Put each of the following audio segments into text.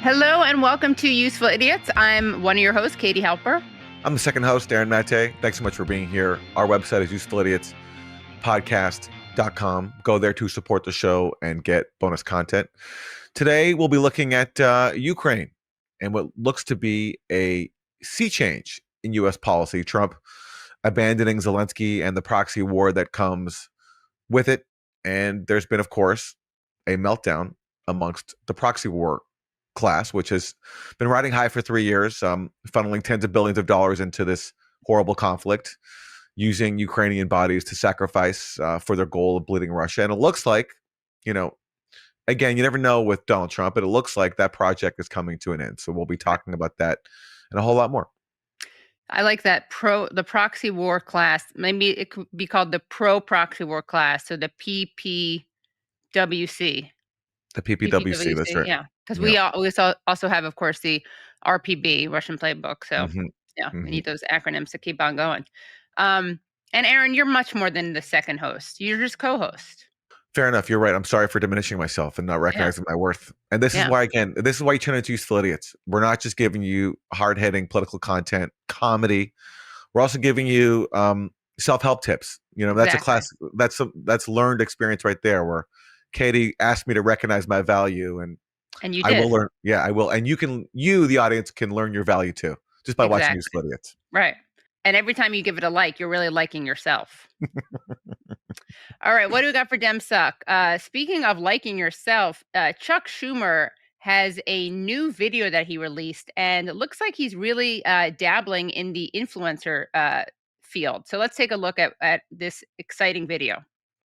Hello and welcome to Useful Idiots. I'm one of your hosts, Katie Halper. I'm the second host, Darren Mate. Thanks so much for being here. Our website is usefulidiots.podcast.com. Go there to support the show and get bonus content. Today, we'll be looking at Ukraine and what looks to be a sea change in U.S. policy. Trump abandoning Zelensky and the proxy war that comes with it. And there's been, of course, a meltdown amongst the proxy war class, which has been riding high for 3 years, funneling tens of billions of dollars into this horrible conflict, using Ukrainian bodies to sacrifice for their goal of bleeding Russia. And it looks like, again, you never know with Donald Trump, but it looks like that project is coming to an end. So we'll be talking about that and a whole lot more. I like that the proxy war class. Maybe it could be called the pro proxy war class. So the PPWC. The PPWC, that's right. Yeah, because we also have, of course, the RPB, Russian Playbook. So we need those acronyms to keep on going. And Aaron, you're much more than the second host. You're just co-host. Fair enough. You're right. I'm sorry for diminishing myself and not recognizing my worth. And this is why, again, this is why you turn into Useful Idiots. We're not just giving you hard-hitting political content, comedy. We're also giving you self-help tips. That's a class. That's learned experience right there. Where Katie asked me to recognize my value, and you did. I will learn. Yeah, I will. And you, the audience, can learn your value too, just by watching Useful Idiots. Right. And every time you give it a like, you're really liking yourself. All right, what do we got for Dem Suck? Speaking of liking yourself, Chuck Schumer has a new video that he released, and it looks like he's really dabbling in the influencer field. So let's take a look at this exciting video.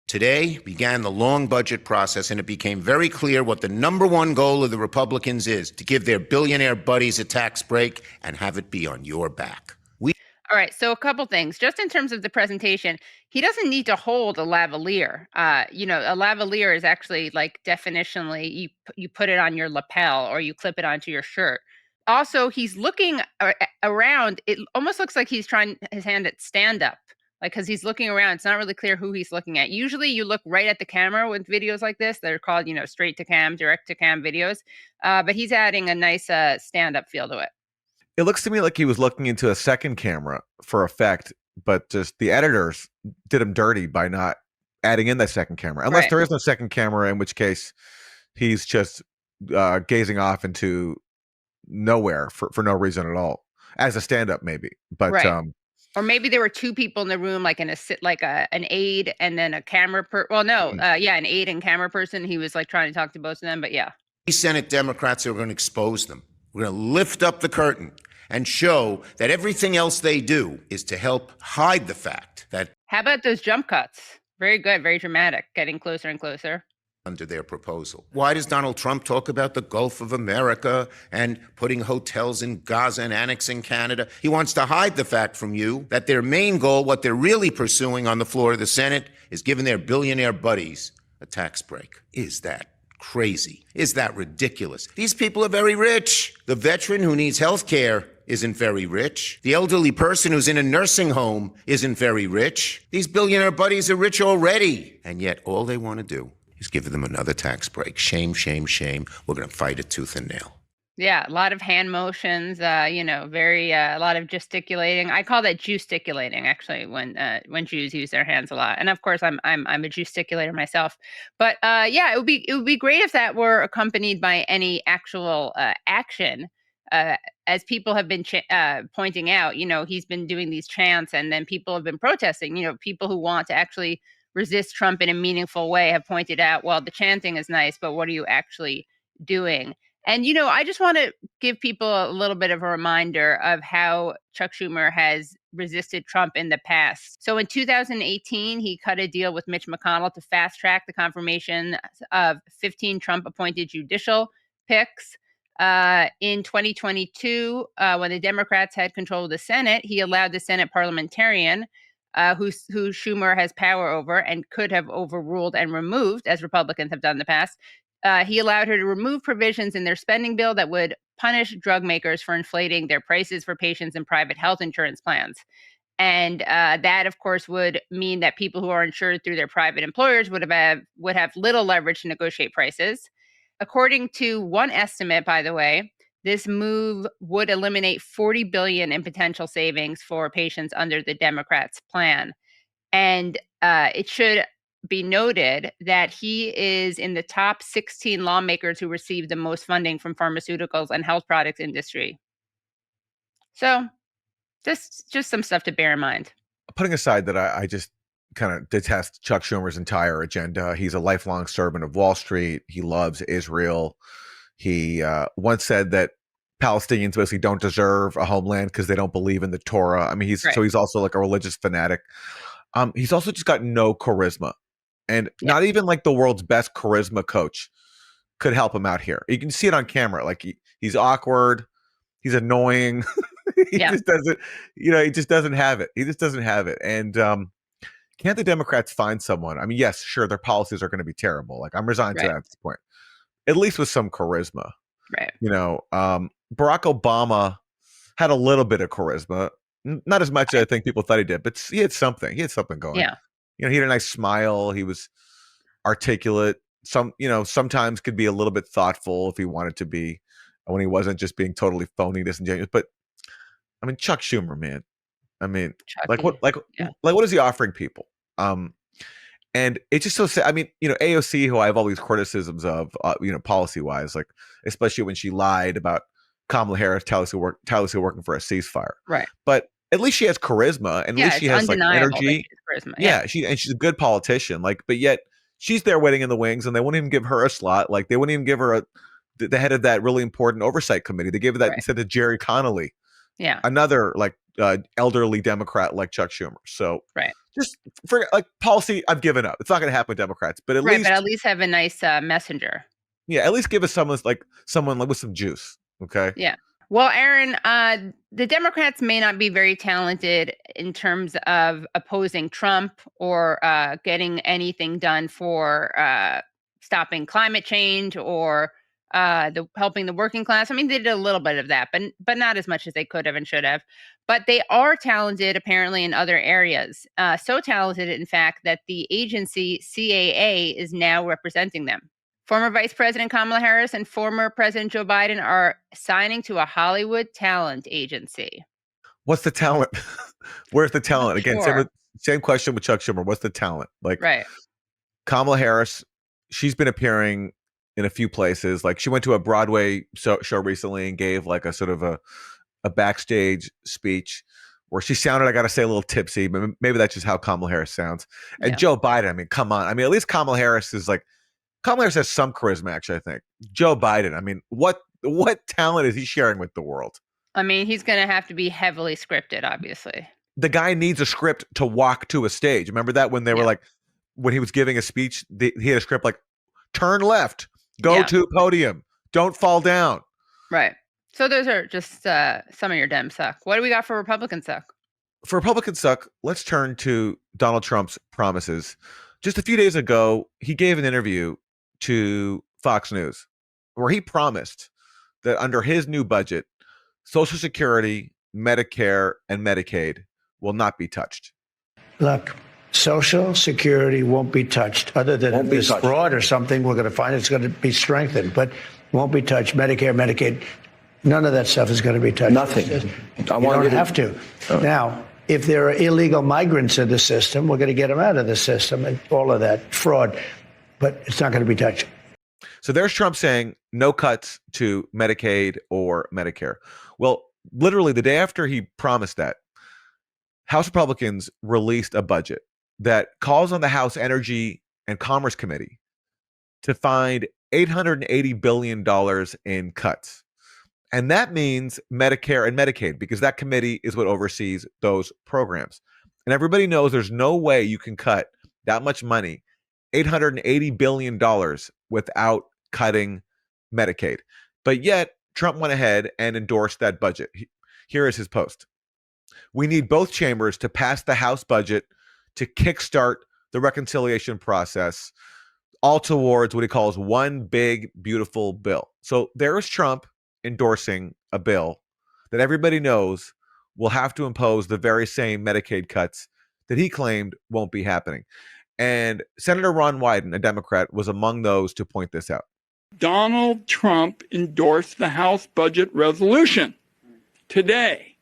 Today began the long budget process, and it became very clear what the number one goal of the Republicans is: to give their billionaire buddies a tax break and have it be on your back. All right, so a couple things. Just in terms of the presentation, he doesn't need to hold a lavalier. A lavalier is actually, like, definitionally, you put it on your lapel or you clip it onto your shirt. Also, he's looking around. It almost looks like he's trying his hand at stand-up, because he's looking around. It's not really clear who he's looking at. Usually you look right at the camera with videos like this. They're called, straight to cam, direct to cam videos. But he's adding a nice stand-up feel to it. It looks to me like he was looking into a second camera for effect, but just the editors did him dirty by not adding in that second camera. Unless there is no second camera, in which case he's just gazing off into nowhere for no reason at all, as a stand-up maybe. But or maybe there were two people in the room, like an aide and then a camera an aide and camera person. He was like trying to talk to both of them, but yeah. These Senate Democrats are going to expose them. We're going to lift up the curtain and show that everything else they do is to help hide the fact that... How about those jump cuts? Very good, very dramatic, getting closer and closer. ...under their proposal. Why does Donald Trump talk about the Gulf of America and putting hotels in Gaza and annexing Canada? He wants to hide the fact from you that their main goal, what they're really pursuing on the floor of the Senate, is giving their billionaire buddies a tax break. Is that crazy? Is that ridiculous? These people are very rich. The veteran who needs health care isn't very rich. The elderly person who's in a nursing home isn't very rich. These billionaire buddies are rich already. And yet all they want to do is give them another tax break. Shame, shame, shame. We're going to fight it tooth and nail. Yeah, a lot of hand motions, very a lot of gesticulating. I call that gesticulating, actually, when Jews use their hands a lot. And of course, I'm a gesticulator myself. But it would be great if that were accompanied by any actual action. As people have been pointing out, he's been doing these chants, and then people have been protesting. People who want to actually resist Trump in a meaningful way have pointed out, well, the chanting is nice, but what are you actually doing? And, I just want to give people a little bit of a reminder of how Chuck Schumer has resisted Trump in the past. So in 2018, he cut a deal with Mitch McConnell to fast track the confirmation of 15 Trump-appointed judicial picks. In 2022, when the Democrats had control of the Senate, he allowed the Senate parliamentarian, who Schumer has power over and could have overruled and removed, as Republicans have done in the past. He allowed her to remove provisions in their spending bill that would punish drug makers for inflating their prices for patients in private health insurance plans. And that, of course, would mean that people who are insured through their private employers would have little leverage to negotiate prices. According to one estimate, by the way, this move would eliminate $40 billion in potential savings for patients under the Democrats' plan. And it should be noted that he is in the top 16 lawmakers who receive the most funding from pharmaceuticals and health products industry. So just some stuff to bear in mind. Putting aside that I just kind of detest Chuck Schumer's entire agenda. He's a lifelong servant of Wall Street. He loves Israel. He once said that Palestinians basically don't deserve a homeland because they don't believe in the Torah. I mean, he's also like a religious fanatic. He's also just got no charisma, and not even like the world's best charisma coach could help him out here. You can see it on camera. Like he's awkward. He's annoying. He just doesn't, he just doesn't have it. He just doesn't have it. And can't the Democrats find someone? I mean, yes, sure, their policies are going to be terrible. Like I'm resigned to that at this point. At least with some charisma. Right. Barack Obama had a little bit of charisma. Not as much as I think people thought he did, but he had something. He had something going. Yeah. He had a nice smile. He was articulate. Sometimes could be a little bit thoughtful if he wanted to be, when he wasn't just being totally phony, disingenuous. But I mean, Chuck Schumer, man. I mean, Chucky. what is he offering people? And it's just so sad. I mean, AOC, who I have all these criticisms of, policy wise, like especially when she lied about Kamala Harris tirelessly working for a ceasefire. Right. But at least she has charisma, and at least she has like energy. Charisma. Yeah, she's a good politician. Like, but yet she's there waiting in the wings, and they wouldn't even give her a slot. Like, they wouldn't even give her the head of that really important oversight committee. They gave her that instead to Jerry Connolly. Yeah. Another like elderly Democrat like Chuck Schumer. So just for like policy, I've given up. It's not going to happen with Democrats, but at least have a nice messenger. Yeah, at least give us someone with some juice. Okay. Yeah. Well, Aaron, the Democrats may not be very talented in terms of opposing Trump or getting anything done for stopping climate change or helping the working class. I mean, they did a little bit of that, but not as much as they could have and should have. But they are talented, apparently, in other areas. So talented, in fact, that the agency CAA is now representing them. Former Vice President Kamala Harris and former President Joe Biden are signing to a Hollywood talent agency. What's the talent? Where's the talent? Again, same question with Chuck Schumer. What's the talent? Like, Kamala Harris, she's been appearing in a few places. Like, she went to a Broadway show recently and gave like a sort of a backstage speech where she sounded, I got to say, a little tipsy, but maybe that's just how Kamala Harris sounds. And Joe Biden, I mean, come on. I mean, at least Kamala Harris has some charisma, actually, I think. Joe Biden, I mean, what talent is he sharing with the world? I mean, he's going to have to be heavily scripted, obviously. The guy needs a script to walk to a stage. Remember that when they were like, when he was giving a speech, he had a script like, turn left, go to podium, don't fall down. Right. So those are just some of your Dem suck. What do we got for Republican suck? For Republican suck, let's turn to Donald Trump's promises. Just a few days ago, he gave an interview to Fox News where he promised that under his new budget, Social Security, Medicare, and Medicaid will not be touched. Look, Social Security won't be touched. Other than if there's fraud or something, we're going to find it's going to be strengthened, but won't be touched. Medicare, Medicaid, none of that stuff is going to be touched. Nothing. You don't have to. Now, if there are illegal migrants in the system, we're going to get them out of the system and all of that fraud, but it's not going to be touched. So there's Trump saying no cuts to Medicaid or Medicare. Well, literally the day after he promised that, House Republicans released a budget that calls on the House Energy and Commerce Committee to find $880 billion in cuts. And that means Medicare and Medicaid, because that committee is what oversees those programs. And everybody knows there's no way you can cut that much money, $880 billion, without cutting Medicaid. But yet, Trump went ahead and endorsed that budget. Here is his post. We need both chambers to pass the House budget to kickstart the reconciliation process, all towards what he calls one big, beautiful bill. So there is Trump endorsing a bill that everybody knows will have to impose the very same Medicaid cuts that he claimed won't be happening. And Senator Ron Wyden, a Democrat, was among those to point this out. Donald Trump endorsed the House budget resolution today.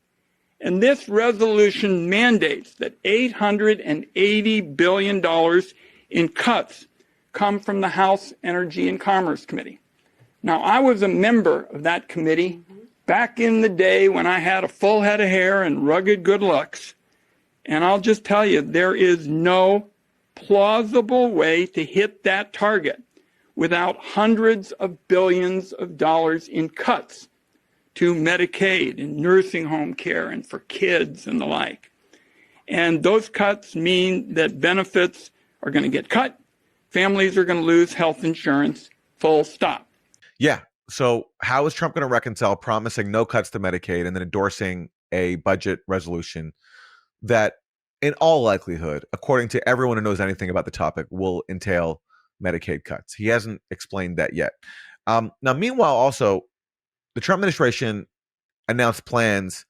And this resolution mandates that $880 billion in cuts come from the House Energy and Commerce Committee. Now, I was a member of that committee back in the day when I had a full head of hair and rugged good looks. And I'll just tell you, there is no plausible way to hit that target without hundreds of billions of dollars in cuts to Medicaid and nursing home care and for kids and the like. And those cuts mean that benefits are going to get cut. Families are going to lose health insurance, full stop. Yeah. So how is Trump going to reconcile promising no cuts to Medicaid and then endorsing a budget resolution that, in all likelihood, according to everyone who knows anything about the topic, will entail Medicaid cuts? He hasn't explained that yet. Now, meanwhile, also, the Trump administration announced plans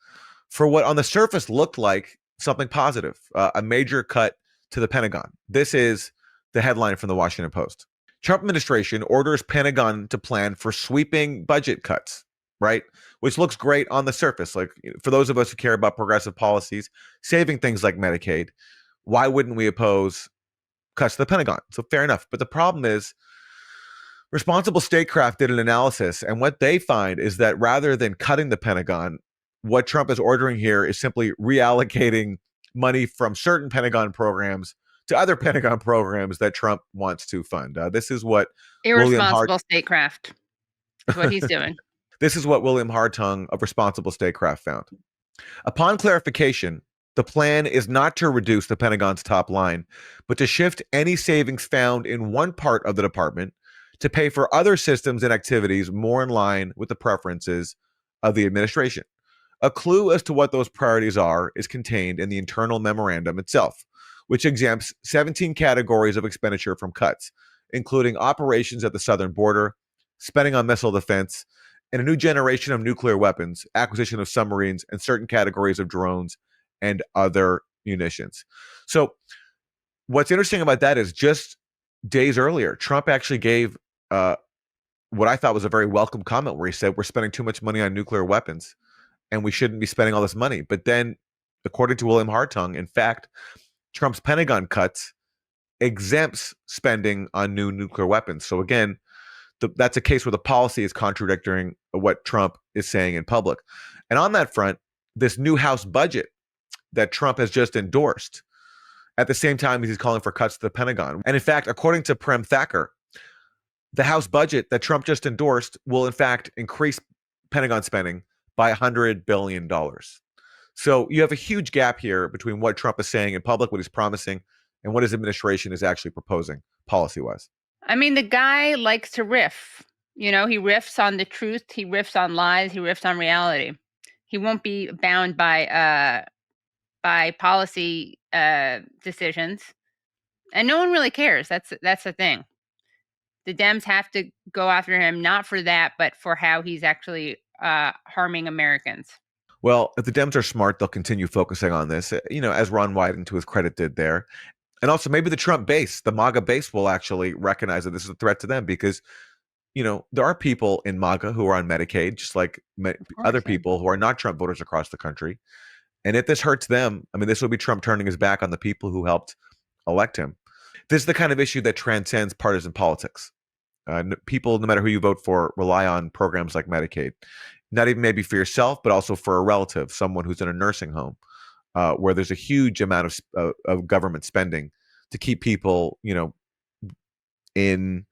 for what on the surface looked like something positive, a major cut to the Pentagon. This is the headline from the Washington Post. Trump administration orders Pentagon to plan for sweeping budget cuts, right? Which looks great on the surface. Like, for those of us who care about progressive policies, saving things like Medicaid, why wouldn't we oppose cuts to the Pentagon? So fair enough. But the problem is, Responsible Statecraft did an analysis, and what they find is that rather than cutting the Pentagon, what Trump is ordering here is simply reallocating money from certain Pentagon programs to other Pentagon programs that Trump wants to fund. This is what Irresponsible statecraft is what he's doing. This is what William Hartung of Responsible Statecraft found. Upon clarification, the plan is not to reduce the Pentagon's top line, but to shift any savings found in one part of the department to pay for other systems and activities more in line with the preferences of the administration. A clue as to what those priorities are is contained in the internal memorandum itself, which exempts 17 categories of expenditure from cuts, including operations at the southern border, spending on missile defense, and a new generation of nuclear weapons, acquisition of submarines, and certain categories of drones and other munitions. So what's interesting about that is just days earlier, Trump actually gave what I thought was a very welcome comment where he said, we're spending too much money on nuclear weapons and we shouldn't be spending all this money. But then, according to William Hartung, in fact, Trump's Pentagon cuts exempts spending on new nuclear weapons. So again, that's a case where the policy is contradicting what Trump is saying in public. And on that front, this new House budget that Trump has just endorsed, at the same time as he's calling for cuts to the Pentagon. And in fact, according to Prem Thakur, the House budget that Trump just endorsed will in fact increase Pentagon spending by $100 billion. So you have a huge gap here between what Trump is saying in public, what he's promising, and what his administration is actually proposing policy-wise. I mean, the guy likes to riff. You know, he riffs on the truth, he riffs on lies, he riffs on reality. He won't be bound by policy decisions, and no one really cares. That's the thing. The Dems have to go after him not for that, but for how he's actually harming Americans. Well, if the Dems are smart, they'll continue focusing on this, as Ron Wyden, to his credit, did there. And also maybe the Trump base, the MAGA base, will actually recognize that this is a threat to them because, there are people in MAGA who are on Medicaid, just like other people who are not Trump voters across the country. And if this hurts them, this will be Trump turning his back on the people who helped elect him. This is the kind of issue that transcends partisan politics. People, no matter who you vote for, rely on programs like Medicaid, not even maybe for yourself, but also for a relative, someone who's in a nursing home, where there's a huge amount of government spending to keep people, in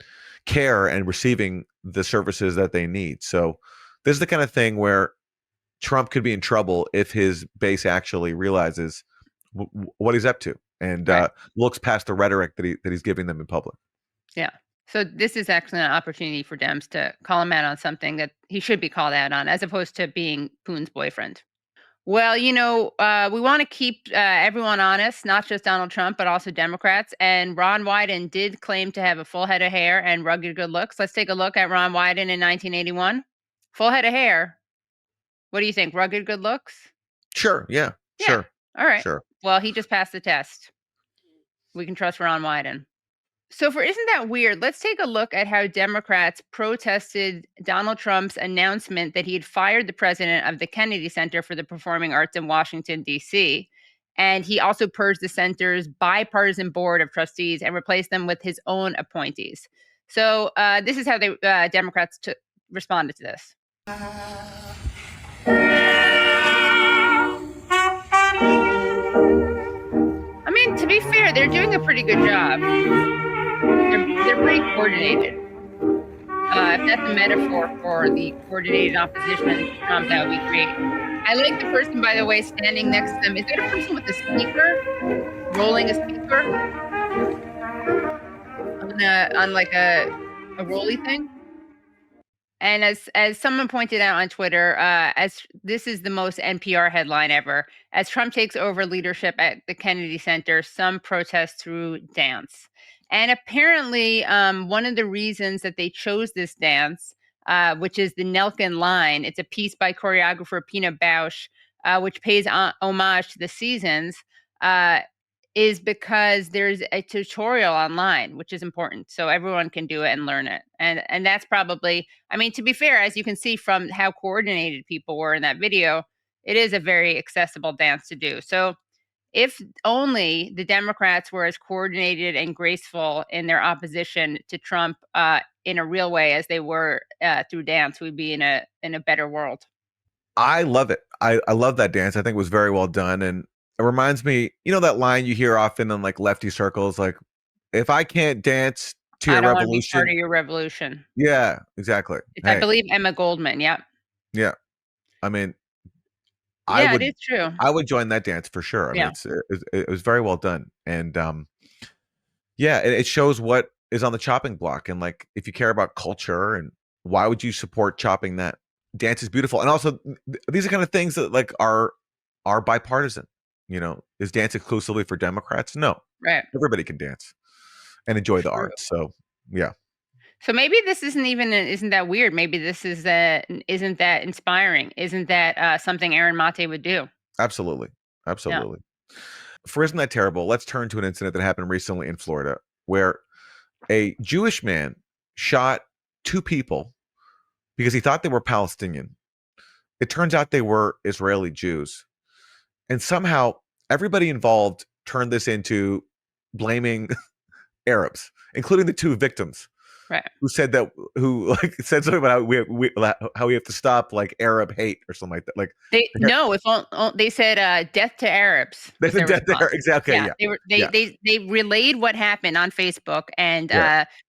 care and receiving the services that they need. So this is the kind of thing where Trump could be in trouble if his base actually realizes what he's up to and looks past the rhetoric that he's giving them in public. Yeah. So this is actually an opportunity for Dems to call him out on something that he should be called out on, as opposed to being Poon's boyfriend. Well, we want to keep everyone honest, not just Donald Trump, but also Democrats. And Ron Wyden did claim to have a full head of hair and rugged good looks. Let's take a look at Ron Wyden in 1981. Full head of hair. What do you think? Rugged good looks? Sure. Yeah. Sure. All right. Sure. Well, he just passed the test. We can trust Ron Wyden. So for Isn't That Weird, let's take a look at how Democrats protested Donald Trump's announcement that he had fired the president of the Kennedy Center for the Performing Arts in Washington, D.C. And he also purged the center's bipartisan board of trustees and replaced them with his own appointees. So this is how the Democrats responded to this. I mean, to be fair, they're doing a pretty good job. They're pretty coordinated. If that's a metaphor for the coordinated opposition to Trump, that would be great. I like the person, by the way, standing next to them. Is that a person with a speaker? Rolling a speaker? On like a rolly thing? And as someone pointed out on Twitter, as this is the most NPR headline ever, as Trump takes over leadership at the Kennedy Center, some protest through dance. And apparently, one of the reasons that they chose this dance, which is the Nelkin Line, it's a piece by choreographer Pina Bausch, which pays homage to the seasons, is because there's a tutorial online, which is important. So everyone can do it and learn it. And that's probably, I mean, to be fair, as you can see from how coordinated people were in that video, it is a very accessible dance to do. So if only the Democrats were as coordinated and graceful in their opposition to Trump in a real way as they were through dance, we'd be in a better world. I love it. I love that dance. I think it was very well done. And it reminds me, that line you hear often in like lefty circles, like, if I can't dance to your I don't want to be revolution. part of your revolution. Yeah, exactly. I believe Emma Goldman. Yeah. Yeah. I mean, it is true. I would join that dance for sure. I mean, it was very well done. And it shows what is on the chopping block. And like, if you care about culture, and why would you support chopping that? Dance is beautiful. And also these are kind of things that like are bipartisan. Is dance exclusively for Democrats? No. Right. Everybody can dance and enjoy the arts. So yeah. So maybe this isn't that weird. Maybe this isn't that inspiring. Isn't that something Aaron Mate would do? Absolutely. Absolutely. Yeah. For Isn't That Terrible, let's turn to an incident that happened recently in Florida, where a Jewish man shot two people because he thought they were Palestinian. It turns out they were Israeli Jews. And somehow everybody involved turned this into blaming Arabs, including the two victims. Right. Who said something about how we have to stop like Arab hate or something like that. Like they said death to Arabs. They said death to Arabs. Exactly. Yeah. They relayed what happened on Facebook and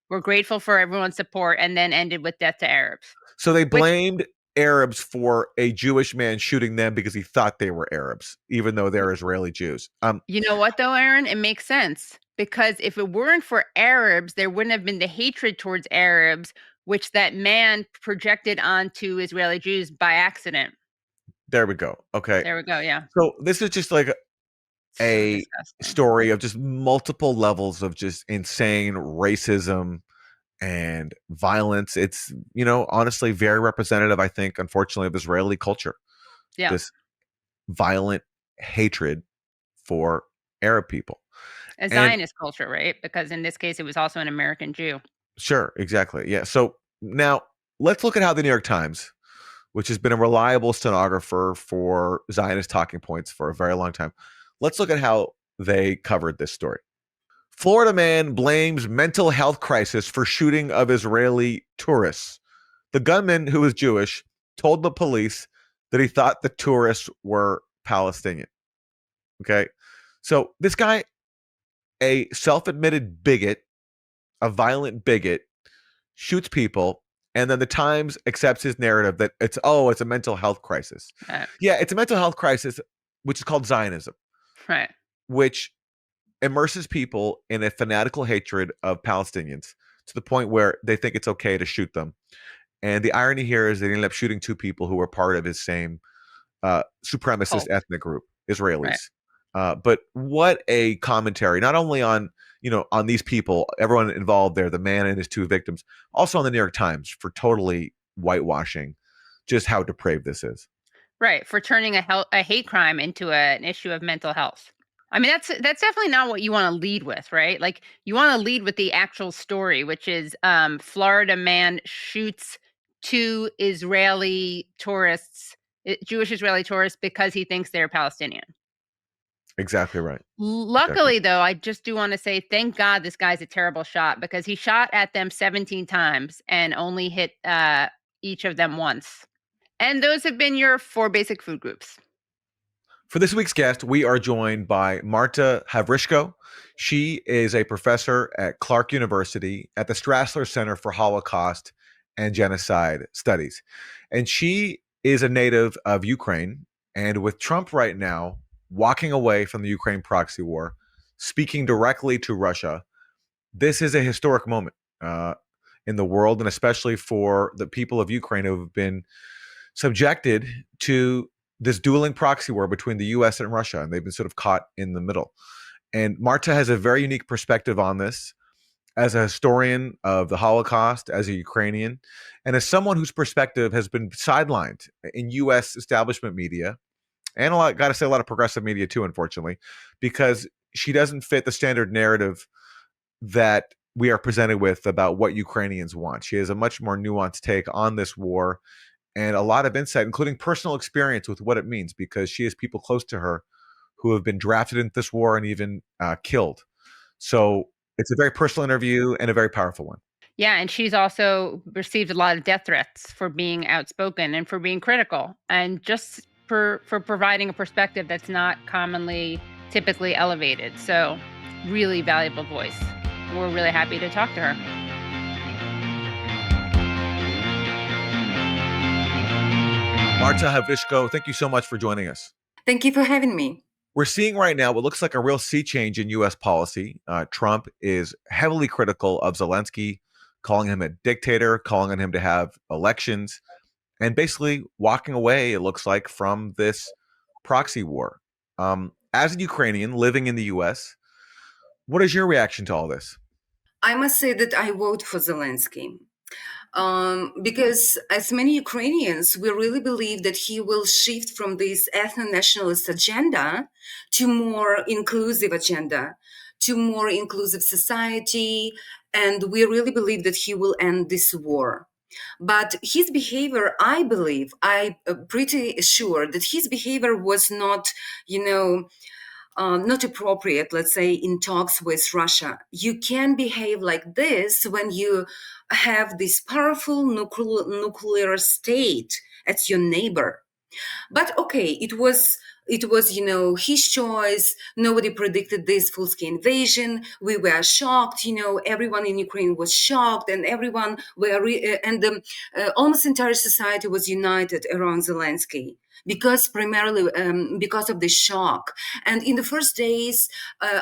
were grateful for everyone's support, and then ended with death to Arabs. So they blamed Arabs for a Jewish man shooting them because he thought they were Arabs, even though they're Israeli Jews. You know what though, Aaron? It makes sense. Because if it weren't for Arabs, there wouldn't have been the hatred towards Arabs, which that man projected onto Israeli Jews by accident. There we go. Okay. There we go. Yeah. So this is just like a story of just multiple levels of just insane racism and violence. It's, honestly very representative, I think, unfortunately, of Israeli culture. Yeah. This violent hatred for Arab people. A Zionist culture, right? Because in this case, it was also an American Jew. Sure, exactly. Yeah. So now let's look at how the New York Times, which has been a reliable stenographer for Zionist talking points for a very long time, let's look at how they covered this story. Florida man blames mental health crisis for shooting of Israeli tourists. The gunman, who was Jewish, told the police that he thought the tourists were Palestinian. Okay. So this guy, a self-admitted bigot, a violent bigot, shoots people, and then the Times accepts his narrative that it's a mental health crisis. Yeah, it's a mental health crisis, which is called Zionism. Right. Which immerses people in a fanatical hatred of Palestinians to the point where they think it's okay to shoot them. And the irony here is they ended up shooting two people who were part of his same supremacist ethnic group, Israelis. Right. But what a commentary, not only on these people, everyone involved there, the man and his two victims, also on the New York Times for totally whitewashing just how depraved this is. Right. For turning a hate crime into an issue of mental health. I mean, that's definitely not what you want to lead with, right? Like, you want to lead with the actual story, which is Florida man shoots two Israeli tourists, Jewish Israeli tourists, because he thinks they're Palestinian. Exactly right. Luckily, though, I just do want to say thank God this guy's a terrible shot, because he shot at them 17 times and only hit each of them once. And those have been your 4 basic food groups. For this week's guest, we are joined by Marta Havryshko. She is a professor at Clark University at the Strassler Center for Holocaust and Genocide Studies. And she is a native of Ukraine. And with Trump right now walking away from the Ukraine proxy war, speaking directly to Russia, this is a historic moment in the world, and especially for the people of Ukraine who have been subjected to this dueling proxy war between the US and Russia, and they've been sort of caught in the middle. And Marta has a very unique perspective on this as a historian of the Holocaust, as a Ukrainian, and as someone whose perspective has been sidelined in US establishment media, and got to say, a lot of progressive media too, unfortunately, because she doesn't fit the standard narrative that we are presented with about what Ukrainians want. She has a much more nuanced take on this war and a lot of insight, including personal experience with what it means, because she has people close to her who have been drafted into this war and even killed. So it's a very personal interview and a very powerful one. Yeah, and she's also received a lot of death threats for being outspoken and for being critical, and just for providing a perspective that's not typically elevated. So really valuable voice. We're really happy to talk to her. Marta Havryshko, thank you so much for joining us. Thank you for having me. We're seeing right now what looks like a real sea change in U.S. policy. Trump is heavily critical of Zelensky, calling him a dictator, calling on him to have elections, and basically walking away, it looks like, from this proxy war. As a Ukrainian living in the U.S., what is your reaction to all this? I must say that I vote for Zelensky. Because as many Ukrainians, we really believe that he will shift from this ethno-nationalist agenda to more inclusive agenda, to more inclusive society, and we really believe that he will end this war. But his behavior, I'm pretty sure that his behavior was not, not appropriate, let's say, in talks with Russia. You can behave like this when you have this powerful nuclear state as your neighbor. But okay, it was his choice. Nobody predicted this full-scale invasion. We were shocked. Everyone in Ukraine was shocked, and everyone almost entire society was united around Zelensky, because primarily because of the shock. And in the first days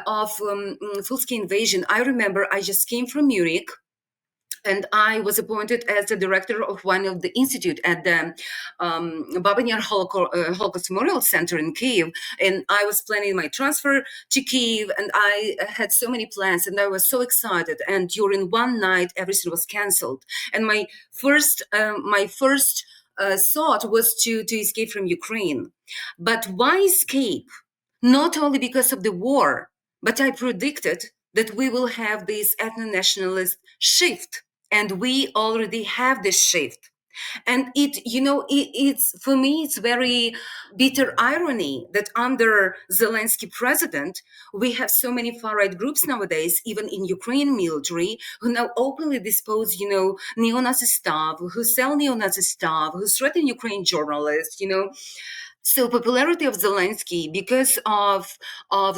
of full-scale invasion, I remember I just came from Munich, and I was appointed as the director of one of the institute at the Battalion Holocaust Memorial Center in Kyiv. And I was planning my transfer to Kyiv, and I had so many plans, and I was so excited. And during one night, everything was canceled. And my first thought was to escape from Ukraine. But why escape? Not only because of the war, but I predicted that we will have this ethno-nationalist shift. And we already have this shift. And it's for me, it's very bitter irony that under Zelensky president, we have so many far-right groups nowadays, even in Ukrainian military, who now openly dispose, neo-Nazi stuff, who sell neo-Nazi stuff, who threaten Ukrainian journalists, So popularity of Zelensky because of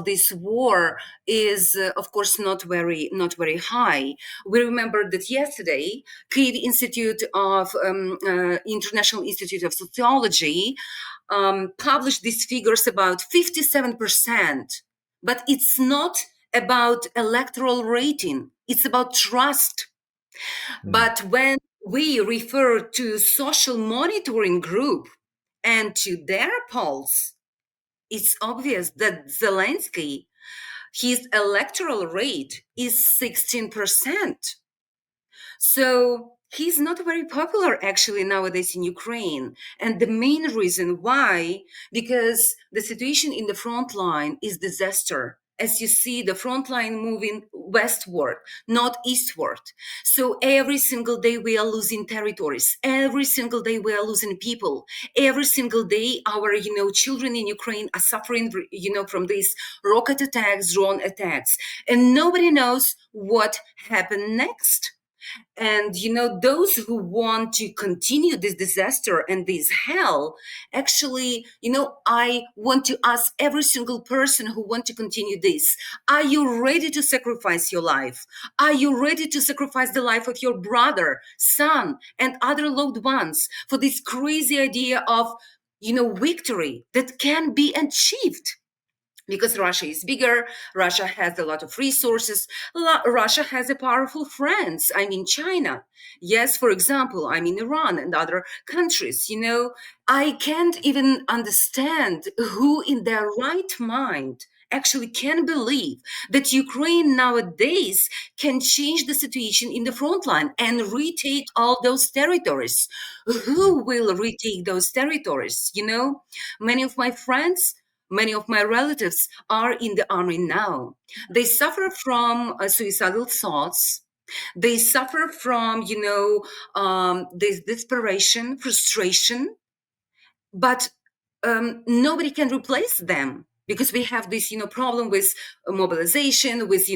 this war is, of course, not very high. We remember that yesterday, Kyiv International Institute of Sociology published these figures about 57%. But it's not about electoral rating; it's about trust. But when we refer to social monitoring group and to their polls, it's obvious that Zelensky, his electoral rate is 16%. So he's not very popular actually nowadays in Ukraine. And the main reason why, because the situation in the front line is disaster. As you see, the front line moving westward, not eastward. So every single day we are losing territories. Every single day we are losing people. Every single day our, children in Ukraine are suffering, from these rocket attacks, drone attacks. And nobody knows what happened next. And those who want to continue this disaster and this hell, actually, I want to ask every single person who want to continue this: are you ready to sacrifice your life? Are you ready to sacrifice the life of your brother, son, and other loved ones for this crazy idea of victory that can be achieved? Because Russia is bigger, Russia has a lot of resources, Russia has a powerful friends. I mean, China. Yes, for example, I mean, Iran and other countries. I can't even understand who in their right mind actually can believe that Ukraine nowadays can change the situation in the front line and retake all those territories. Who will retake those territories? Many of my friends, many of my relatives are in the army now. They suffer from suicidal thoughts. They suffer from, this desperation, frustration, but nobody can replace them because we have this, problem with mobilization, with,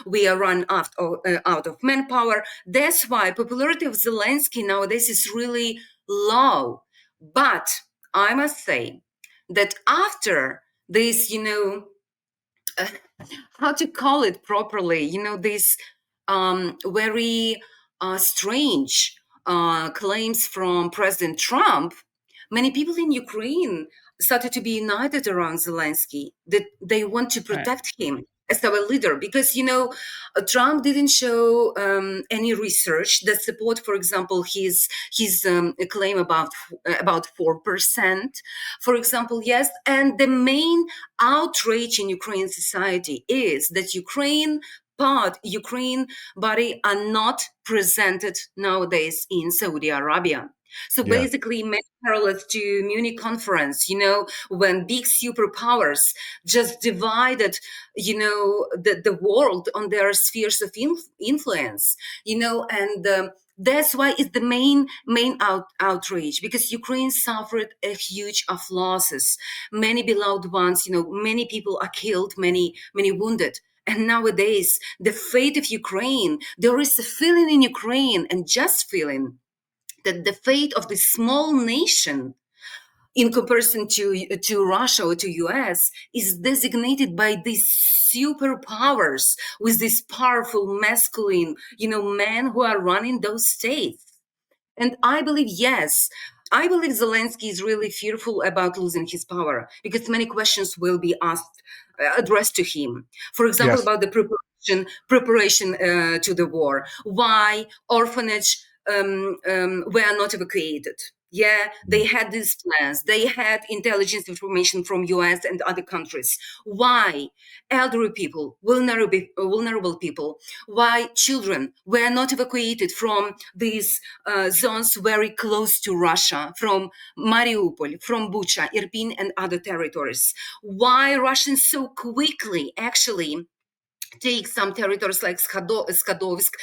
we are run out of manpower. That's why popularity of Zelensky nowadays is really low. But I must say that after this, how to call it properly, this very strange claims from President Trump, many people in Ukraine started to be united around Zelensky, that they want to protect him as our leader, because Trump didn't show any research that support, for example, his claim about 4%, for example. Yes, and the main outrage in Ukrainian society is that Ukraine body are not presented nowadays in Saudi Arabia. So Yeah. basically, many parallels to Munich conference, when big superpowers just divided, the world on their spheres of influence, and that's why it's the main outrage, because Ukraine suffered a huge of losses. Many beloved ones, many people are killed, many wounded. And nowadays, the fate of Ukraine, there is a feeling in Ukraine, and just feeling, that the fate of this small nation in comparison to Russia or to US is designated by these superpowers with these powerful masculine, men who are running those states. And I believe, yes, I believe Zelensky is really fearful about losing his power, because many questions will be addressed to him. For example, Yes. about the preparation to the war. Why orphanage were not evacuated? Yeah, they had these plans. They had intelligence information from US and other countries. Why elderly people, vulnerable people, why children were not evacuated from these zones very close to Russia, from Mariupol, from Bucha, Irpin, and other territories? Why Russians so quickly actually take some territories like Skadovsk,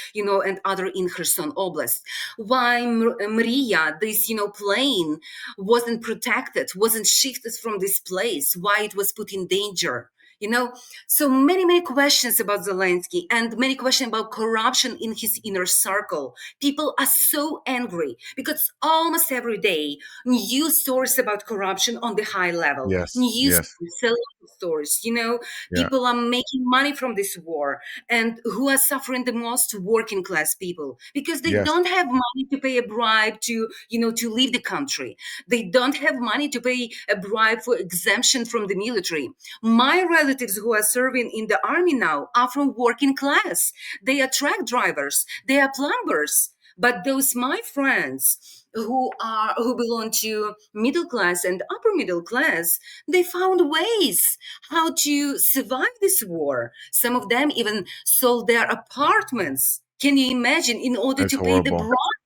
and other in Kherson Oblast? Why Mriya, this, plane, wasn't protected, wasn't shifted from this place? Why it was put in danger? So many questions about Zelensky, and many questions about corruption in his inner circle. People are so angry because almost every day news stories about corruption on the high level. Yes. News Yes. stories, Yeah. people are making money from this war, and who are suffering the most? Working class people, because they Yes. don't have money to pay a bribe to leave the country. They don't have money to pay a bribe for exemption from the military. My relatives who are serving in the army now are from working class. They are truck drivers, they are plumbers. But those my friends who belong to middle class and upper middle class, they found ways how to survive this war. Some of them even sold their apartments. Can you imagine? In order That's to pay the horrible. bribe.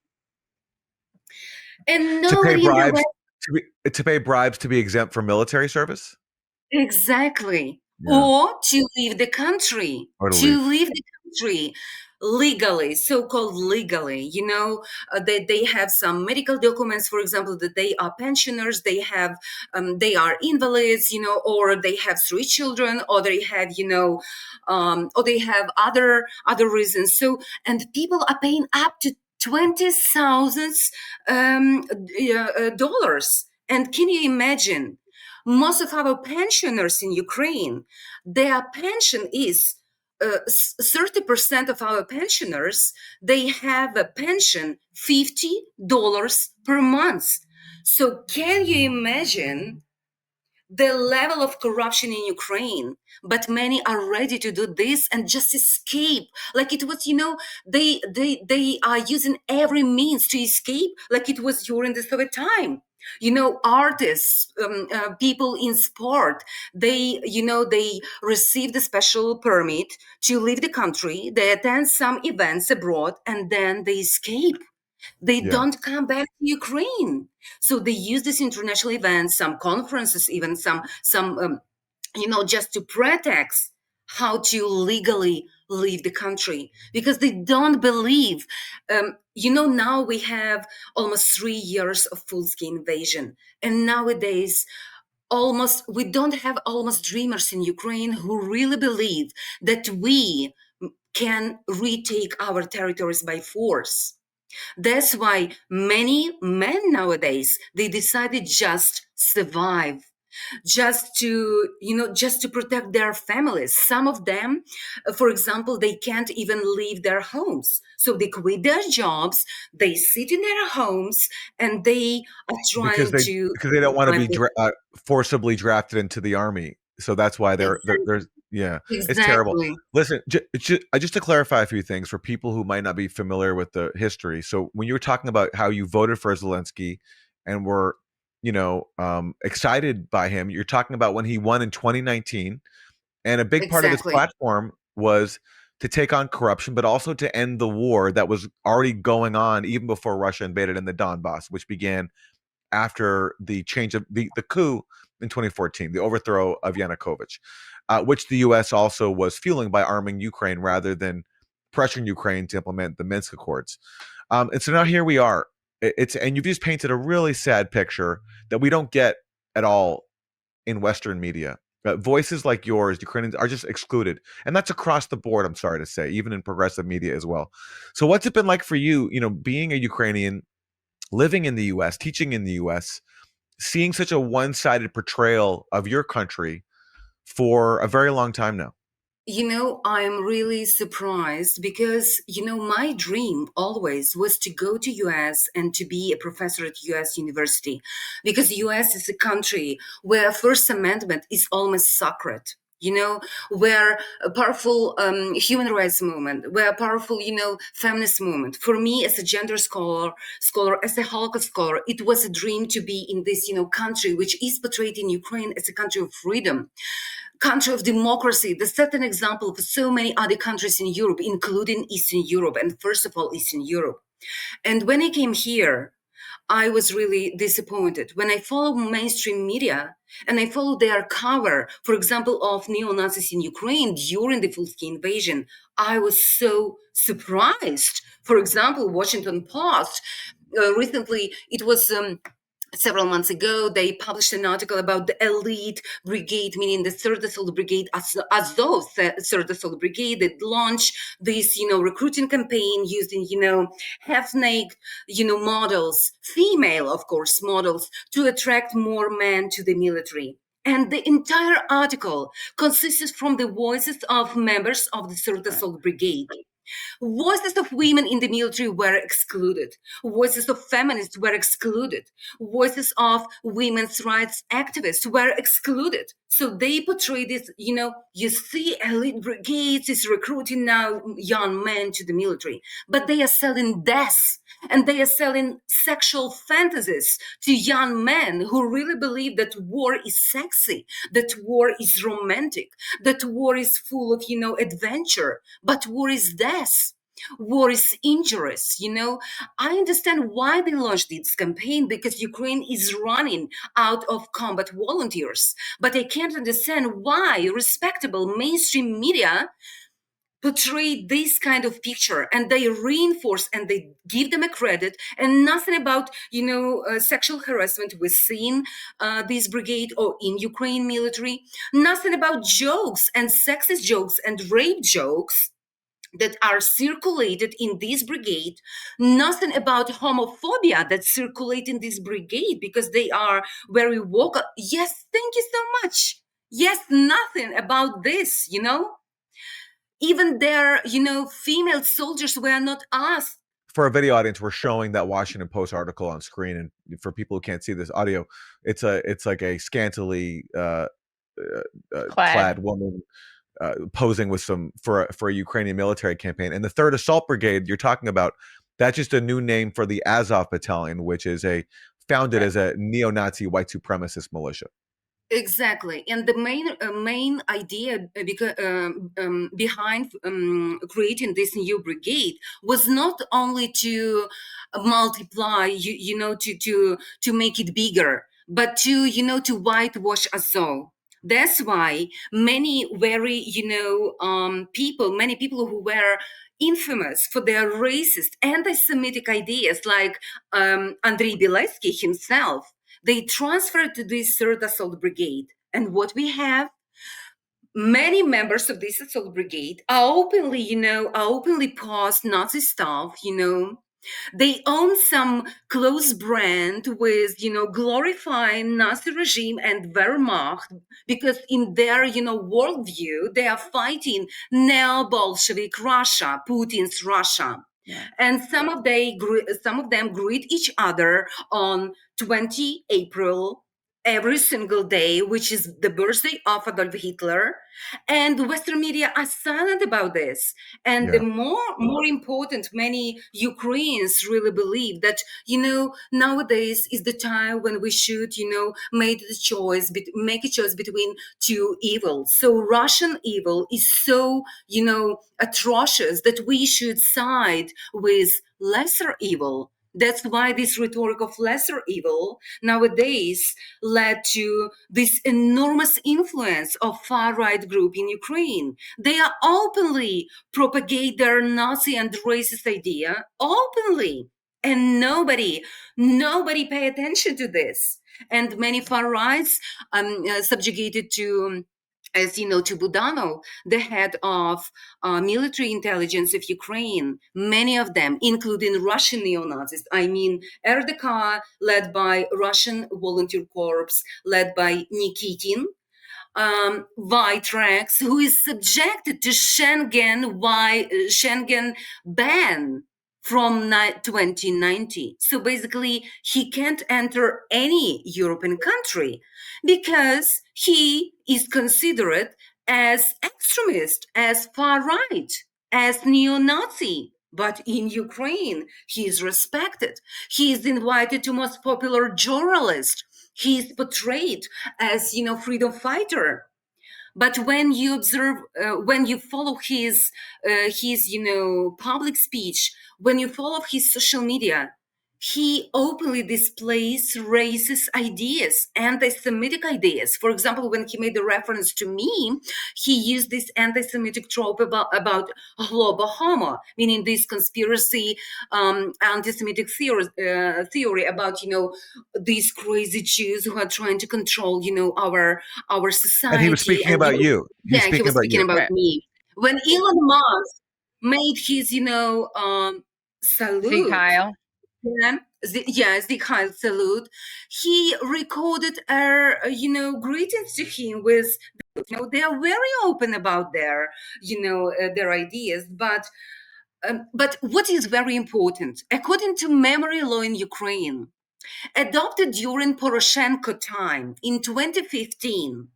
And To pay nobody in the bribes West. to pay bribes to be exempt from military service? Exactly. Yeah. Or to leave the country, Or to leave. to leave the country legally, so-called legally. They have some medical documents, for example, that they are pensioners, they are invalids, or they have 3 children, or they have, or they have other reasons. So, and people are paying up to $20,000 dollars. And can you imagine? Most of our pensioners in Ukraine, their pension is 30% of our pensioners, they have a pension $50 per month. So can you imagine the level of corruption in Ukraine? But many are ready to do this and just escape. Like it was, they are using every means to escape, like it was during the Soviet time. Artists, people in sport, they receive the special permit to leave the country. They attend some events abroad, and then they escape. They Yeah. don't come back to Ukraine. So they use these international events, some conferences, even some just to pretext how to legally leave the country, because they don't believe. Now we have almost 3 years of full-scale invasion, and nowadays we don't have almost dreamers in Ukraine who really believe that we can retake our territories by force. That's why many men nowadays, they decided just survive, just to protect their families. Some of them, for example, they can't even leave their homes. So they quit their jobs, they sit in their homes, and they are Because trying they to because they don't want to survive. be forcibly drafted into the army. So that's why there's yeah, it's terrible. Exactly. Listen, just to clarify a few things for people who might not be familiar with the history. So when you were talking about how you voted for Zelensky and were, excited by him, you're talking about when he won in 2019, and a big part of this Exactly. platform was to take on corruption, but also to end the war that was already going on even before Russia invaded in the Donbass, which began after the change of the coup in 2014, the overthrow of Yanukovych, which the U.S. also was fueling by arming Ukraine rather than pressuring Ukraine to implement the Minsk Accords. And so now here we are. And you've just painted a really sad picture that we don't get at all in Western media. Voices like yours, Ukrainians, are just excluded, and that's across the board. I'm sorry to say, even in progressive media as well. So, what's it been like for you? Being a Ukrainian, living in the US, teaching in the US, seeing such a one-sided portrayal of your country for a very long time now. I'm really surprised because, my dream always was to go to US and to be a professor at US university, because US is a country where First Amendment is almost sacred. Where a powerful human rights movement, where a powerful, feminist movement. For me, as a gender scholar, as a Holocaust scholar, it was a dream to be in this, country, which is portrayed in Ukraine as a country of freedom, country of democracy. The set an example for so many other countries in Europe, including Eastern Europe, and first of all, Eastern Europe. And when I came here, I was really disappointed. When I follow mainstream media and I follow their cover, for example, of neo-Nazis in Ukraine during the full-scale invasion, I was so surprised. For example, Washington Post, recently, it was several months ago, they published an article about the elite brigade, meaning the Third Assault Brigade, Azov Third Assault Brigade, that launched this, recruiting campaign using, half-naked, models, female, of course, models, to attract more men to the military. And the entire article consists from the voices of members of the Third Assault Brigade. Voices of women in the military were excluded. Voices of feminists were excluded. Voices of women's rights activists were excluded. So they portray this, you see, elite brigades is recruiting now young men to the military, but they are selling death. And they are selling sexual fantasies to young men who really believe that war is sexy, that war is romantic, that war is full of, adventure, but war is death. War is injurious, I understand why they launched this campaign, because Ukraine is running out of combat volunteers. But I can't understand why respectable mainstream media portray this kind of picture, and they reinforce and they give them a credit, and nothing about sexual harassment we've seen this brigade or in Ukraine military, nothing about jokes and sexist jokes and rape jokes that are circulated in this brigade, nothing about homophobia that circulate in this brigade because they are very vocal. Yes, thank you so much. Yes, nothing about this, even their, female soldiers were not asked. For a video audience, we're showing that Washington Post article on screen, and for people who can't see this audio, it's like a scantily clad woman posing with for a Ukrainian military campaign. And the 3rd Assault Brigade you're talking about, that's just a new name for the Azov Battalion, which is founded as a neo-Nazi white supremacist militia. Exactly, and the main idea behind creating this new brigade was not only to multiply, to make it bigger, but to whitewash Azov. That's why many very many people who were infamous for their racist, anti-Semitic ideas, like Andrei Beletsky himself, they transferred to this 3rd Assault Brigade. And what we have, many members of this assault brigade are openly post Nazi stuff, They own some close brand with, glorifying Nazi regime and Wehrmacht, because in their, worldview, they are fighting neo-Bolshevik Russia, Putin's Russia. Yeah. And some of them greet each other on 20 April every single day, which is the birthday of Adolf Hitler. And Western media are silent about this. And the more important, many Ukrainians really believe that, nowadays is the time when we should, make a choice between two evils. So Russian evil is so, atrocious that we should side with lesser evil. That's why this rhetoric of lesser evil nowadays led to this enormous influence of far-right group in Ukraine. They are openly propagate their Nazi and racist idea openly, and nobody pay attention to this. And many far-rights subjugated to, as you know, to Budanov, the head of military intelligence of Ukraine, many of them, including Russian neo-Nazis. I mean, RDK, led by Russian Volunteer Corps, led by Nikitin, White who is subjected to Schengen ban from 2090. So basically, he can't enter any European country because he is considered as extremist, as far-right, as neo-Nazi. But in Ukraine, he is respected. He is invited to most popular journalist. He is portrayed as, freedom fighter. But when you observe, when you follow his public speech, when you follow his social media, he openly displays racist ideas, anti-Semitic ideas. For example, when he made the reference to me, he used this anti-Semitic trope about homo, meaning this conspiracy, anti-Semitic theory about, these crazy Jews who are trying to control, our society. And he was speaking about you. He was speaking about me. When Elon Musk made his, salute. Kyle. The Kyle salute. He recorded our, greetings to him with, they are very open about their, their ideas. But what is very important, according to memory law in Ukraine, adopted during Poroshenko time in 2015,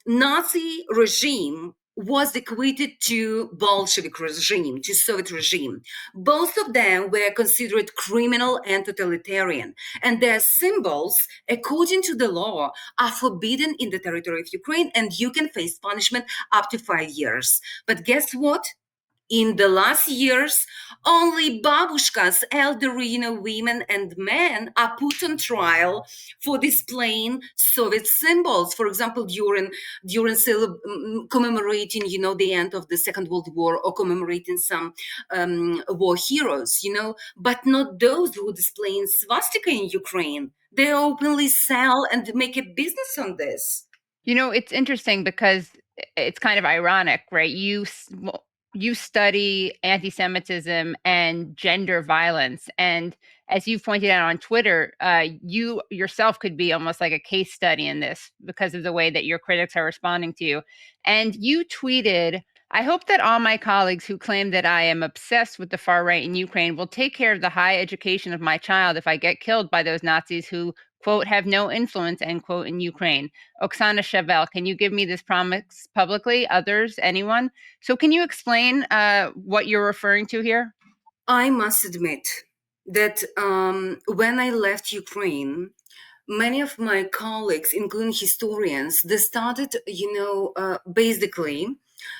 Nazi regime was equated to Bolshevik regime, to Soviet regime. Both of them were considered criminal and totalitarian, and their symbols, according to the law, are forbidden in the territory of Ukraine, and you can face punishment up to 5 years. But guess what? In the last years, only babushkas, elderly, women and men are put on trial for displaying Soviet symbols. For example, during commemorating, the end of the Second World War, or commemorating some war heroes, but not those who display in swastika in Ukraine. They openly sell and make a business on this. It's interesting because it's kind of ironic, right? You study anti-Semitism and gender violence, and as you've pointed out on Twitter, you yourself could be almost like a case study in this because of the way that your critics are responding to you. And you tweeted, "I hope that all my colleagues who claim that I am obsessed with the far right in Ukraine will take care of the high education of my child if I get killed by those Nazis who, quote, have no influence, end quote, in Ukraine. Oksana Chevel, can you give me this promise publicly? Others, anyone?" So can you explain what you're referring to here? I must admit that when I left Ukraine, many of my colleagues, including historians, they started, basically,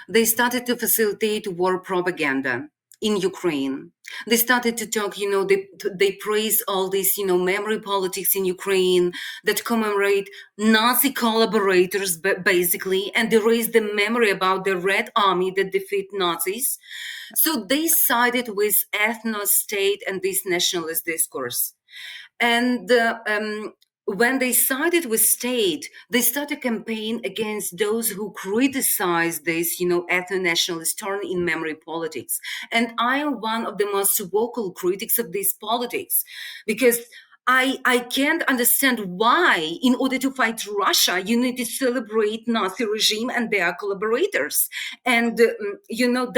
they started to facilitate war propaganda in Ukraine. They started to talk, they praise all this, memory politics in Ukraine that commemorate Nazi collaborators, basically, and they raise the memory about the Red Army that defeat Nazis. So they sided with ethno-state and this nationalist discourse. And when they sided with state, they started a campaign against those who criticize this, ethno-nationalist turn in memory politics. And I am one of the most vocal critics of this politics, because I can't understand why, in order to fight Russia, you need to celebrate Nazi regime and their collaborators and,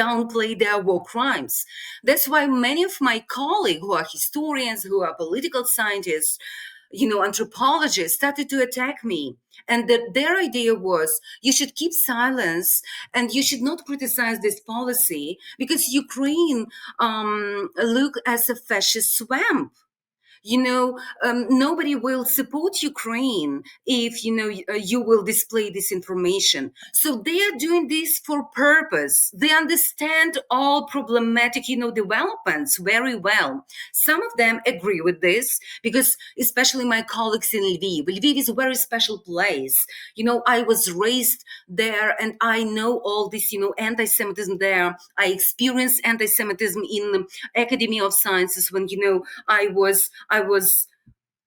downplay their war crimes. That's why many of my colleagues who are historians, who are political scientists, anthropologists started to attack me. And their idea was you should keep silence and you should not criticize this policy because Ukraine look as a fascist swamp. Nobody will support Ukraine if, you will display this information. So they are doing this for purpose. They understand all problematic, developments very well. Some of them agree with this because especially my colleagues in Lviv. Lviv is a very special place. I was raised there and I know all this, anti-Semitism there. I experienced anti-Semitism in Academy of Sciences when, I was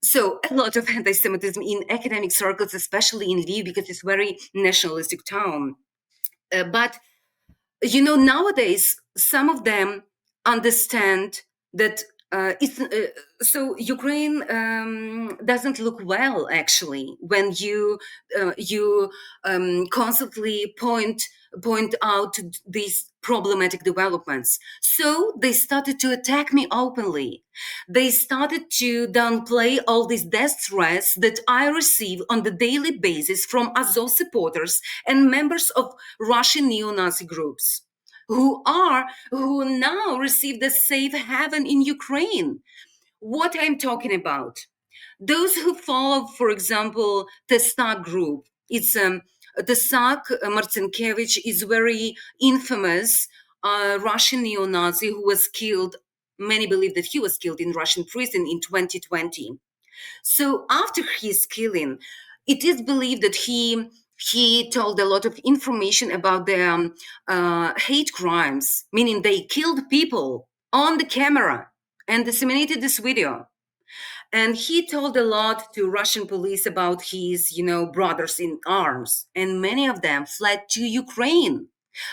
so a lot of anti-Semitism in academic circles, especially in Lviv, because it's a very nationalistic town. But, nowadays, some of them understand that so Ukraine doesn't look well, actually, when you constantly point out these problematic developments. So they started to attack me openly. They started to downplay all these death threats that I receive on the daily basis from Azov supporters and members of Russian neo-Nazi groups who now receive the safe haven in Ukraine. What I'm talking about, those who follow, for example, the SAK group, it's the SAK, Marcinkevich is very infamous Russian neo-Nazi who was killed. Many believe that he was killed in Russian prison in 2020. So after his killing, it is believed that he told a lot of information about the hate crimes, meaning they killed people on the camera and disseminated this video. And he told a lot to Russian police about his, brothers in arms. And many of them fled to Ukraine,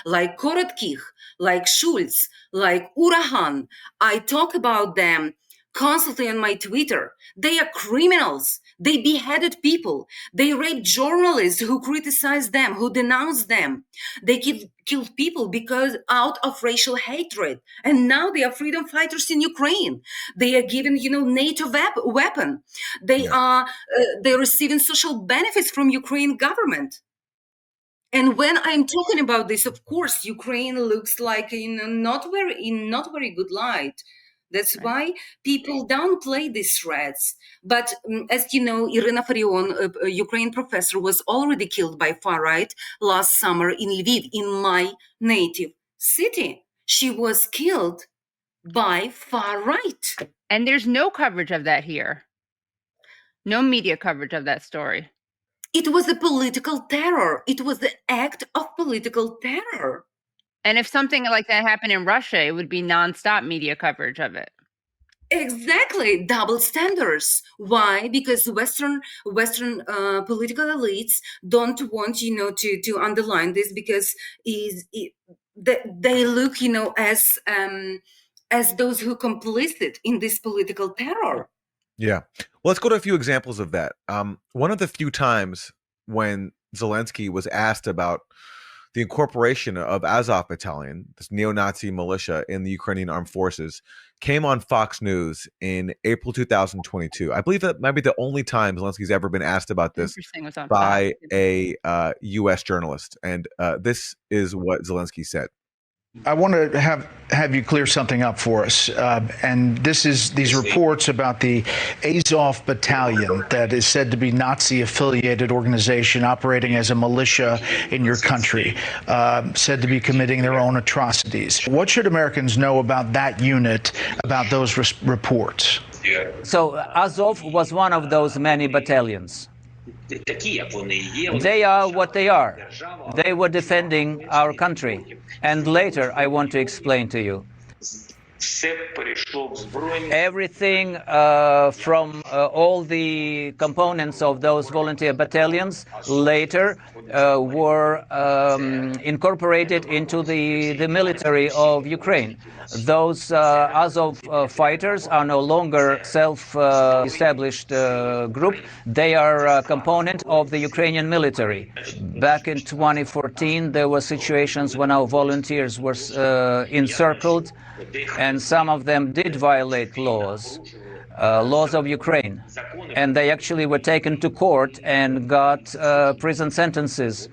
like Korotkih, like Schultz, like Urahan. I talk about them constantly on my Twitter. They are criminals. They beheaded people. They raped journalists who criticized them, who denounced them. They killed people because out of racial hatred. And now they are freedom fighters in Ukraine. They are given, NATO weapon. They're receiving social benefits from Ukraine government. And when I'm talking about this, of course, Ukraine looks like in a not very good light. That's Right. why people downplay these threats. But as you know, Irina Farion, a Ukraine professor, was already killed by far right last summer in Lviv, in my native city. She was killed by far right. And there's no coverage of that here. No media coverage of that story. It was a political terror. It was the act of political terror. And if something like that happened in Russia, it would be nonstop media coverage of it. Exactly, double standards. Why? Because Western political elites don't want to underline this, because they look as those who complicit in this political terror. Yeah. Well, let's go to a few examples of that. One of the few times when Zelensky was asked about the incorporation of Azov Battalion, this neo-Nazi militia in the Ukrainian armed forces, came on Fox News in April 2022. I believe that might be the only time Zelensky's ever been asked about this Interesting was on by Fox. a U.S. journalist. And this is what Zelensky said. I want to have you clear something up for us, and this is these reports about the Azov Battalion that is said to be Nazi-affiliated organization operating as a militia in your country, said to be committing their own atrocities. What should Americans know about that unit, about those reports? So Azov was one of those many battalions. They are what they are. They were defending our country. And later, I want to explain to you. Everything from all the components of those volunteer battalions later were incorporated into the military of Ukraine. Those Azov fighters are no longer self-established group. They are a component of the Ukrainian military. Back in 2014, there were situations when our volunteers were encircled, and some of them did violate laws of Ukraine. And they actually were taken to court and got prison sentences.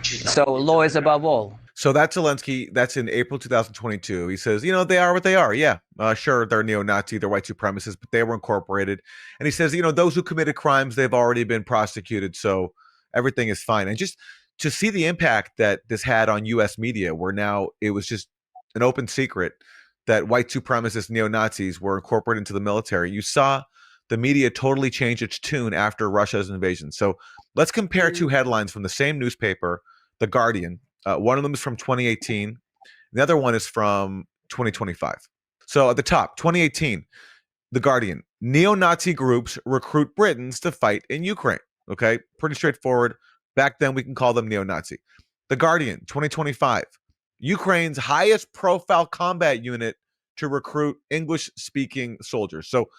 So law is above all. So that's Zelensky. That's in April 2022. He says, they are what they are. Yeah, sure, they're neo-Nazi, they're white supremacists, but they were incorporated. And he says, those who committed crimes, they've already been prosecuted, so everything is fine. And just to see the impact that this had on U.S. media, where now it was just an open secret that white supremacist neo-Nazis were incorporated into the military. You saw the media totally change its tune after Russia's invasion. So let's compare two headlines from the same newspaper, The Guardian. One of them is from 2018. The other one is from 2025. So at the top, 2018, The Guardian, neo-Nazi groups recruit Britons to fight in Ukraine. Okay, pretty straightforward. Back then, we can call them neo-Nazi. The Guardian, 2025, Ukraine's highest profile combat unit to recruit English-speaking soldiers. So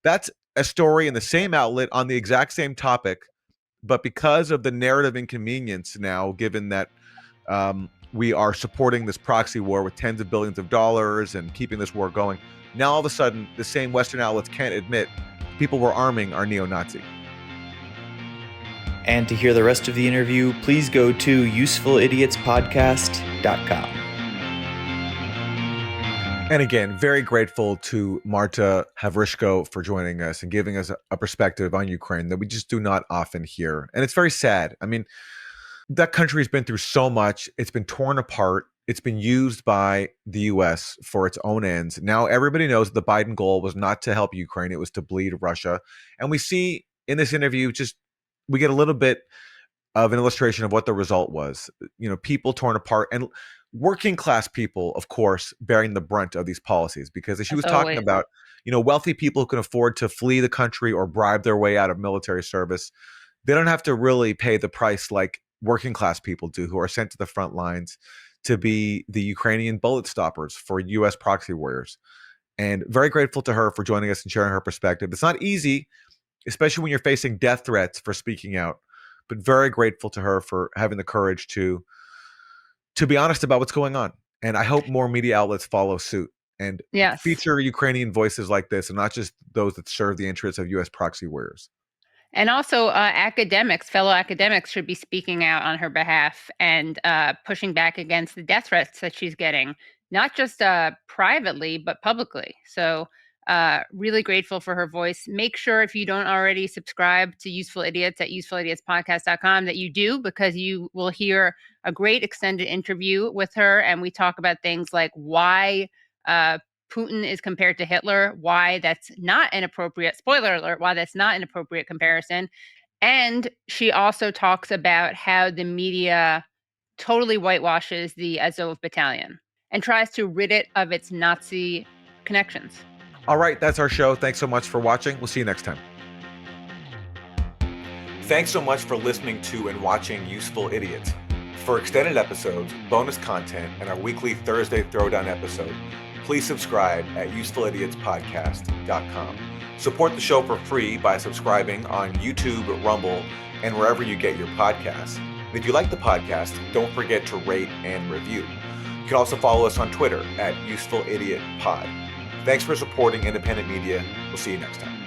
that's a story in the same outlet on the exact same topic, but because of the narrative inconvenience now, given that we are supporting this proxy war with tens of billions of dollars and keeping this war going, now all of a sudden the same Western outlets can't admit people were arming our neo-Nazi. And to hear the rest of the interview, please go to usefulidiotspodcast.com. And again, very grateful to Marta Havryshko for joining us and giving us a perspective on Ukraine that we just do not often hear. And it's very sad. I mean, that country has been through so much. It's been torn apart. It's been used by the U.S. for its own ends. Now everybody knows that the Biden goal was not to help Ukraine. It was to bleed Russia. And we see in this interview, we get a little bit of an illustration of what the result was. People torn apart, and working class people, of course, bearing the brunt of these policies, because as she was talking about, wealthy people who can afford to flee the country or bribe their way out of military service, they don't have to really pay the price like working class people do, who are sent to the front lines to be the Ukrainian bullet stoppers for U.S. proxy warriors. And very grateful to her for joining us and sharing her perspective. It's not easy, especially when you're facing death threats for speaking out, but very grateful to her for having the courage to be honest about what's going on. And I hope more media outlets follow suit and feature Ukrainian voices like this, and not just those that serve the interests of U.S. proxy warriors. And also fellow academics should be speaking out on her behalf and pushing back against the death threats that she's getting, not just privately, but publicly. So really grateful for her voice. Make sure if you don't already subscribe to Useful Idiots at usefulidiotspodcast.com that you do, because you will hear a great extended interview with her. And we talk about things like why Putin is compared to Hitler, why that's not an appropriate, spoiler alert, why that's not an appropriate comparison. And she also talks about how the media totally whitewashes the Azov Battalion and tries to rid it of its Nazi connections. All right, that's our show. Thanks so much for watching. We'll see you next time. Thanks so much for listening to and watching Useful Idiots. For extended episodes, bonus content, and our weekly Thursday Throwdown episode, please subscribe at usefulidiotspodcast.com. Support the show for free by subscribing on YouTube, Rumble, and wherever you get your podcasts. And if you like the podcast, don't forget to rate and review. You can also follow us on Twitter at UsefulIdiotPod. Thanks for supporting independent media. We'll see you next time.